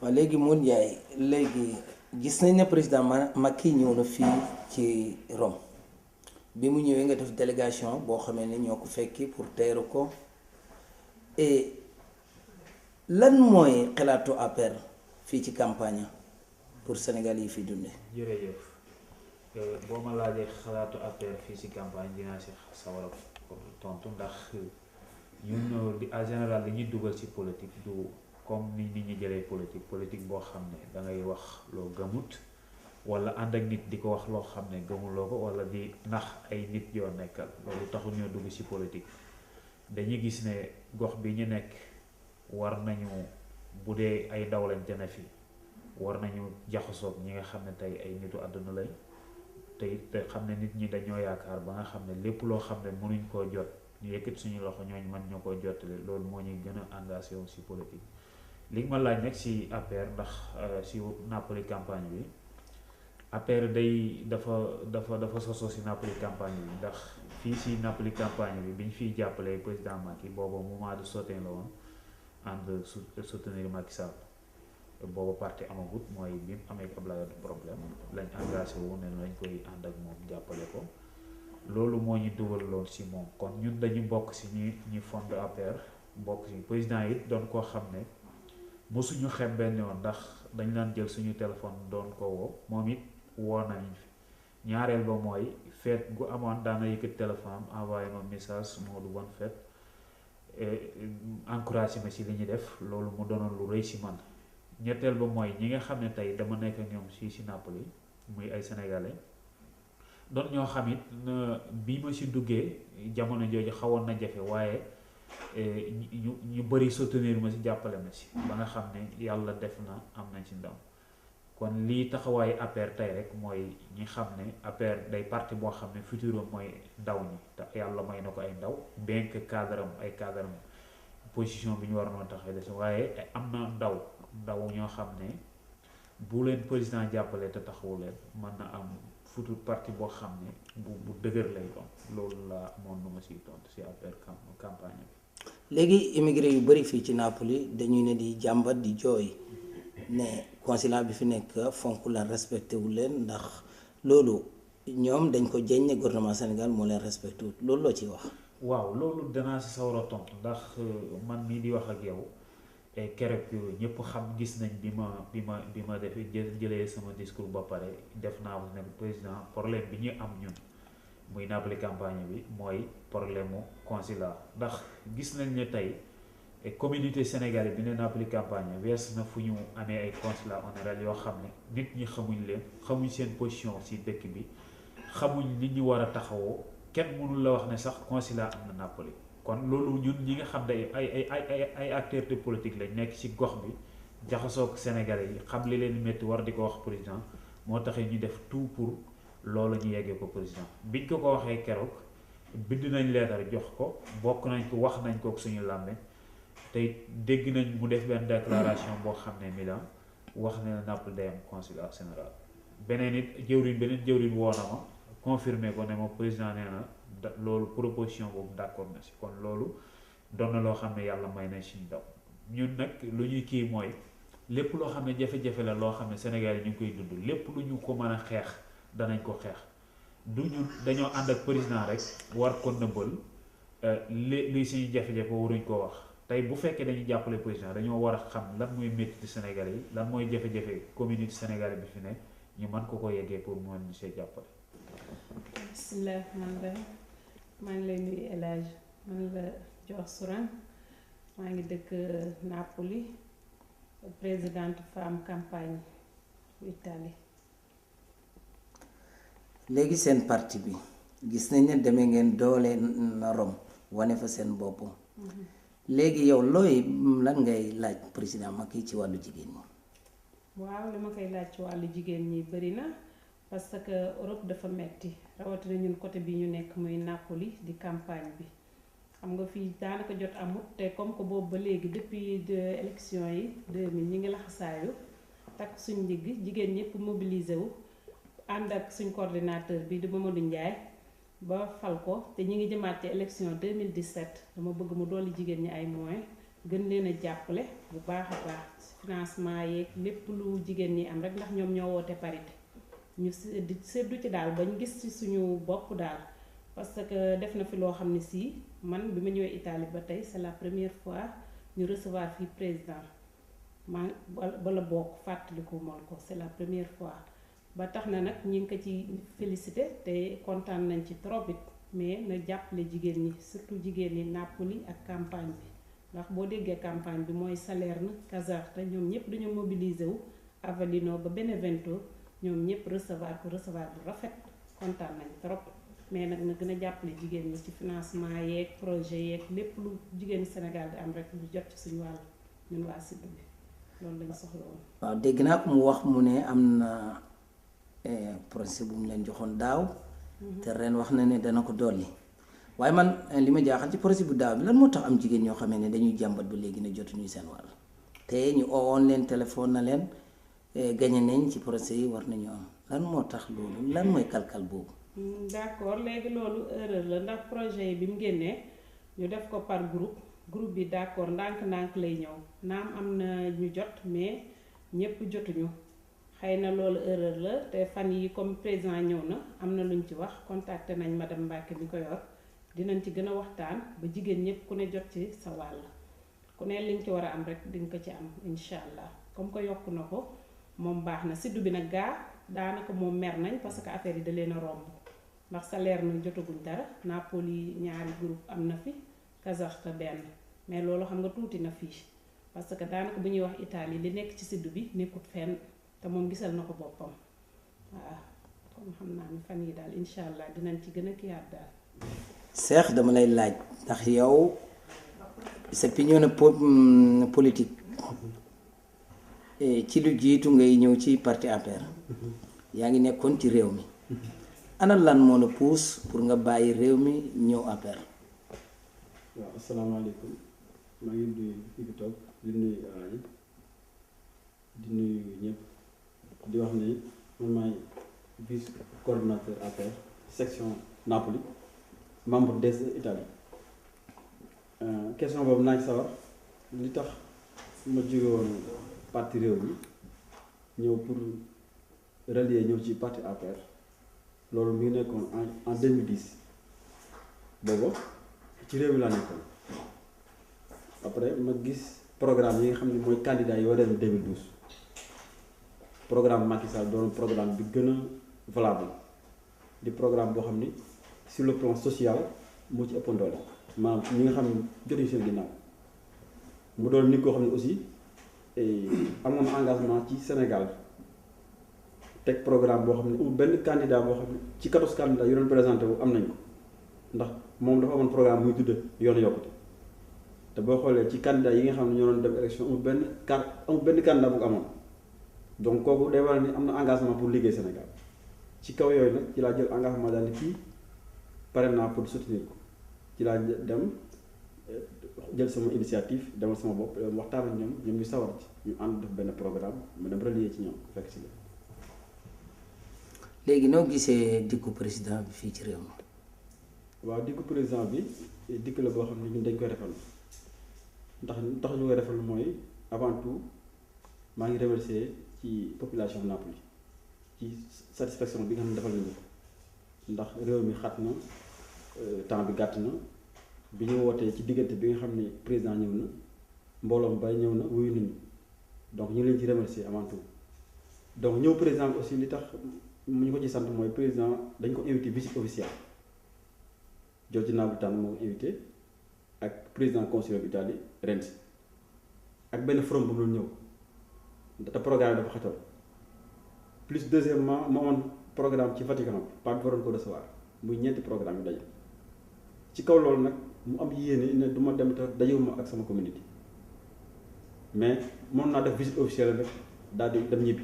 waaw léegi Modou Ndiaye léegi gis nañ ne président Macky ñëw na fii ci Rome bi mu ñëwee nga def délégation boo xamee ne ñoo ko fekki pour teeru ko et lan mooy xalaatu APR fii ci campagne pour Sénégal yi fi dunde jërëjëf boo ma laajee xalaatu APR fii ci campagne dinaa si sawar a tontu ndax ñun di en général li ñuy dugal ci politique du comme ni nit ñi jëlee politique boo xam ne da ngay wax loo gëmut wala ànd ak nit di ko wax loo xam ne gëmuloo ko wala di nax ay nit yoo nekkal loolu taxul ñoo dugg ci politique dañuy gis ne gox bi ñu nekk war nañu bu dee ay ndaw lañ te ne fi war nañu jaxasoog ñi nga xam ne tey ay nitu àdduna lañ te xam ne nit ñi dañoo yaakaar ba nga xam ne lépp loo xam ne mënuñ koo jot ñu yëkkati suñu loxo ñooñ mën ñoo koo jottale loolu moo ñuy gën a engagé wu ci politique li nga ma laaj nag ci APR ndax ci Napoli campagne bi APR dafa sosoo ci Napoli campagne bi ndax fii ci Napoli campagne bi ñu fiy jàppalee président Macky booba moment de soutien la woon ànd soutenir Macky Sall booba parti amagut mooy bi mu amee Abdoulaye Wade problème lañ engagé wu ne lañ koy ànd ak moom jàppale ko loolu moo ñu dugal lool ci moom kon ñun dañu bokk ci ñi fond APR bokk ci président it doon koo xam ne mosuñu xem benn yoon ndax dañ daan jël suñu téléphone doon ko woo moom it woo nañu fi ñaareel ba mooy fête gu amoon daana yëkkat téléphone envoyé ma message moo du bonne fête encouragé ma ci li ñu def loolu mu doonoon lu rëy ci man ñetteel ba mooy ñi nga xam ne tey dama nekk ak ñoom ci Napoli muy ay sénégalais doon ñoo xam it bi ma ci duggee jamono jooju xawoon na jafe waaye ñu bëri soutenir ma ci jàppale ma ci ba nga xam ne yàlla def na am nañ ci ndam kon lii taxawaayu APR tey rek mooy ñi xam ne APR day parti boo xam ne futur mooy ndaw ñi te yàlla may na ko ay ndaw bien que ay cadre position bi ñu war noonu taxawee des waaye am na ndaw ñoo xam ne bu leen président jàppale te taxawu leen mën na am futur parti boo xam ne bu dëgër lay doon loolu la moom nu ma siy tontu ci APR campagne bi. léegi immigré yu bari fii ci Napoli dañuy ne di jàmbat di jooy ne consulat bi fi nekk fonk la respecté wu leen ndax loolu ñoom dañ ko jeñ ne gouvernement Sénégal moo leen respecté wut loolu loo ciy wax. waaw loolu danaa ci sawar a tontu ndax man mii di wax ak yow keroog ñëpp xam gis nañ bi ma defee jëlee sama discours ba pare def naa ne président problème bi ñu am ñun muy Napoli campagne bi mooy problème mu consulat ndax gis nañ ne tey communauté sénégalaise bi ne Napoli campagne wees na fu ñu amee ay consulat honoraire yoo xam ne nit ñi xamuñ leen xamuñ seen position ci dëkk bi xamuñ nit ñi war a taxawoo kenn mënul la wax ne sax consulat am na Napoli kon loolu ñun ñi nga xam ne ay acteurs de politique lañ nekk ci gox bi jaxasoog sénégalais yi xam li leen métti war di ko wax président moo taxee ñu def tout pour loolu ñu yeggee ko président biñ ko waxee keroog bind nañ leetar jox ko bokk nañ ko wax nañ ko ak suñu làmmiñ tey dégg nañ mu def benn déclaration boo xam ne Milan wax ne Naples day am consulat général beneen jëwriñ woo na ma confirmé ko ne ma président nee na loolu proposition boobu d'accord na ci kon loolu doon na loo xam ne yàlla may na ci ndaw ñun nag lu ñuy kii mooy lépp loo xam ne jafe-jafe la loo xam ne Sénégal yi ñu ngi koy dund lépp lu ñu ko mën a xeex danañ ko xeex du ñun dañoo ànd ak président rek war ko nëbbal li suñu jafe-jafe waruñ koo wax tey bu fekkee dañuy jàppale président dañoo war a xam lan mooy métti ci Sénégal yi lan mooy jafe-jafe communauté sénégalaise bi fi ne ñu mën ko yeggee pour mën ñu see jàppale. bismillah maa ngi lay nuyu El Hadj man la jox Souran maa ngi dëkk Napoli présidente femme campagne Italie. léegi seen parti bi gis nañ ne demee ngeen doole na Rome wane fa seen bopp. léegi yow lan ngay laaj président Macky ci wàllu jigéen ñi. waaw li ma koy laaj ci wàllu jigéen ñi bari na parce que Europe dafa metti rawatina ñun côté bi ñu nekk muy Napoli di campagne bi xam nga fii daanaka jot amut te comme que boobu ba léegi depuis élection yi 2000 ñi ngi laxasaayu takk suñ ndigg jigéen ñëpp mobilisé wu ànd ak suñ coordinateur bi di Mamadou Ndiaye ba fal ko te ñi ngi jëmaat ci élection 2017 dama bëgg mu dolli jigéen ñi ay moyens gën leen a jàppale bu baax a baax financement yeeg lépp lu jigéen ñi am rek ndax ñoom ñoo woote parité ñu seddu ci daal bañ gis ci suñu bopp daal parce que def na fi loo xam ne si man bi ma ñëwee Italie ba tey c'est la première fois ñu recevoir fii président ma bala bokk fàttaliku mool ko c'est la première fois ba tax na nag ñi ngi ko ci félicité te kontaan nañ ci trop it mais na jàppale jigéen ñi surtout jigéen ñi Napoli ak campagne bi ndax boo déggee campagne bi mooy Salerno Caserta ñoom ñëpp dañoo mobiliser wu Avellino ba Benevento ñoom ñëpp recevoir bu rafet kontaan nañ trop mais nag na gën a jàppale jigéen ñi ci financement yeeg projet yeeg lépp lu jigéen Sénégal di am rek lu jot ci suñu wàll ñun waa sud bi loolu lañ soxla woon. waaw dégg naa ko mu wax mu ne am na projet bu mu leen joxoon daaw. te ren wax na ne dana ko dolli. waaye man li ma jaaxal ci projet bu daaw bi lan moo tax am jigéen ñoo xamee ne dañuy jàmbat ba léegi ne jotuñu seen wàll te ñu oowoon leen téléphone na leen gañe nañ ci projet yi war nañu am lan moo tax loolu lan mooy kalkal boobu. d'accord léegi loolu erreur la ndax projet yi bi mu génnee ñu def ko par groupe bi d'accord ndànk-ndànk lay ñëw naam am na ñu jot mais ñépp jotuñu xëy na loolu erreur la te fan yi comme président ñëw na am na luñ ci wax contacté nañ madame Mbacke bi ko yor dinañ ci gën a waxtaan ba jigéen ñépp ku ne jot ci sa wàll ku ne liñ ci war a am rek dinga ko ci am incha allah comme que yokku na ko moom baax na siddu bi nag gaa daanaka moom mer nañ parce que affaire yi da leen a romb ndax salaire na jotaguñ dara Napoli ñaari groupe am na fi Caserta benn mais loolu xam nga tuuti na fii parce que daanaka bu ñuy wax Italie li nekk ci siddu bi nekkut fenn te moom gisal na ko boppam waaw kon xam naa ni fan yi daal incha allah dinañ ci gën a kiyaat daal. Cheikh dama lay laaj ndax yow sa opinion politique ci lu jiitu ngay ñëw ci parti APR yaa ngi nekkoon ci réew mi ana lan moo la pousse pour nga bàyyi réew mi ñëw APR. waaw asalaamaaleykum maa ngi nuyu fi toog di nuyu Alaaji di nuyu ñëpp di wax ni man maay vice coordinateur APR section Napoli membre des Italie question boobu naa ci sawar li tax ma jóge woon parti réew mi ñëw pour relier ñëw ci parti APR loolu mi ngi nekkoon en 2010 booba ci réew mi laa nekkoon après ma gis programme yi nga xam ne mooy candidat yi war a dem 2012 programme Macky Sall doon programme bi gën a valable di programme boo xam ni sur le plan social moo ci ëppoon doole maanaam ñi nga xam ne jotuñu seen ginnaaw mu doon nit koo xam ne aussi amoon engagement ci Sénégal teg programme boo xam ne amul benn candidat boo xam ne ci 14 candidats yu doon présenté wu am nañ ko ndax moom dafa amoon programme muy tudd yoonu yokkute te boo xoolee ci candidat yi nga xam ne ñoo doon dem élection amul benn candidat bu ko amoon donc kooku day war ni am na engagement pour liggéey Sénégal ci kaw yooyu nag ci laa jël engagement daal ni kii pare naa pour soutenir ko ci laa dem jël sama initiative demal sama bopp waxtaan ak ñoom ñu sawar ci ñu ànd def benn programme ma dem relier ci ñoom fekk si la. léegi noo gisee dikku président bi fii ci réew mi. waaw dikku président bi dikk la boo xam ne ñun dañ koy rafetlu ndax tax ñu koy rafetlu mooy avant tout maa ngi remercier ci population Napoli ci satisfaction bi nga xam ne defal nañu ko ndax réew mi xat na temps bi gàtt na bi ñu wootee ci diggante bi nga xam ne président ñëw na mbooloom bay ñëw na wuyu nañu donc ñu leen ci remercier avant tout donc ñëw président bi aussi li tax mu ñu ko ci sant mooy président dañ ko invité visite officielle Giorgio Napolitano moo ko invité ak président consulaire Italie Renzi ak benn forum bu mu doon ñëw te programme dafa xatoon plus deuxièmement moo amoon programme ci Vatican Pape bi waroon ko recevoir muy ñeenti programme yu daje ci kaw loolu nag mu am yéene ne du ma dem te dajewuma ak sama communauté mais mën naa def visite officielle rek daal di dem ñibbi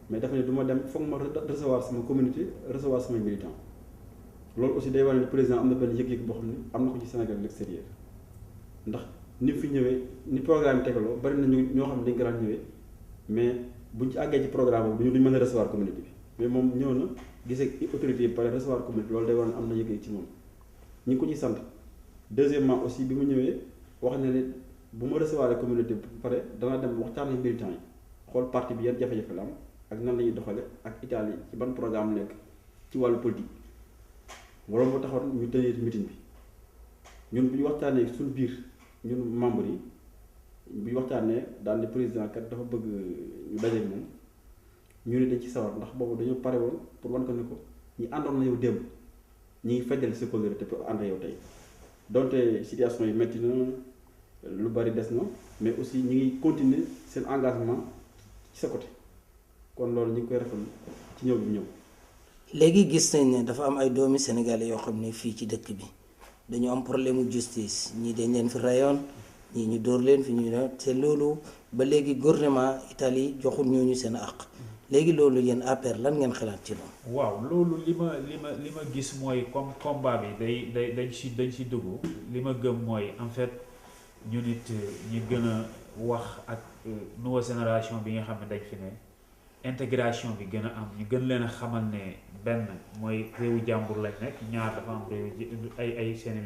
mais dafa ne du ma dem foog ma recevoir sama communauté recevoir samay militants loolu aussi day wane ne président am na benn yëg-yëg boo xam ne am na ko ci Sénégal l'extérieur ndax ni fi ñëwee ni programme yi tegaloo bari na ñoo xam ne dañ ko daan ñëwee mais buñ ci àggee ci programme boobu duñ mën a recevoir communauté bi mais moom ñëw na gisee autorité yi pare recevoir communauté loolu day wane ne am na yëg-yëg ci moom ñu ngi ko ci sant deuxièmement aussi bi mu ñëwee wax na ne bu ma recevoir la communauté bu pare danaa dem waxtaan ak militants yi xool parti bi yan jafe-jafe la am ak nan la ñuy doxale ak Italie ci ban programme nekk ci wàllu politique wala moo taxoon ñu tenir meeting bi ñun bu ñu waxtaanee suñu biir ñun membres yi bu ñu waxtaanee daal di président kat dafa bëgg ñu dajeeg moom ñu ne dañ ci sawar ndax boobu dañoo pare woon pour wan ko ne ko ñi àndoon na yow démb ñi ngi feddali sa kóllëre te pour ànd yow tey donte situation yi métti na lu bari des na mais aussi ñi ngi continuer seen engagement ci sa côté kon loolu ñu ngi koy rafetlu ci ñëw bi ñëw. léegi gis nañ ne dafa am ay doomi Sénégalais yoo xam ne fii ci dëkk bi dañu am problème mu justice ñii dañ leen fi rayoon ñii ñu dóor leen fi ñu ne te loolu ba léegi gouvernement Italie joxul ñooñu seen àq léegi loolu yéen APR lan ngeen xalaat ci loolu. waaw loolu li ma gis mooy comme combat bi dañ si dugg li ma gëm mooy en fait ñu nit ñi gën a wax ak nouvelle génération bi nga xam ne dañ fi ne intégration bi gën a am ñu gën leen a xamal ne benn mooy réewu jàmbur lañ nekk ñaar dafa am réewu ay seeni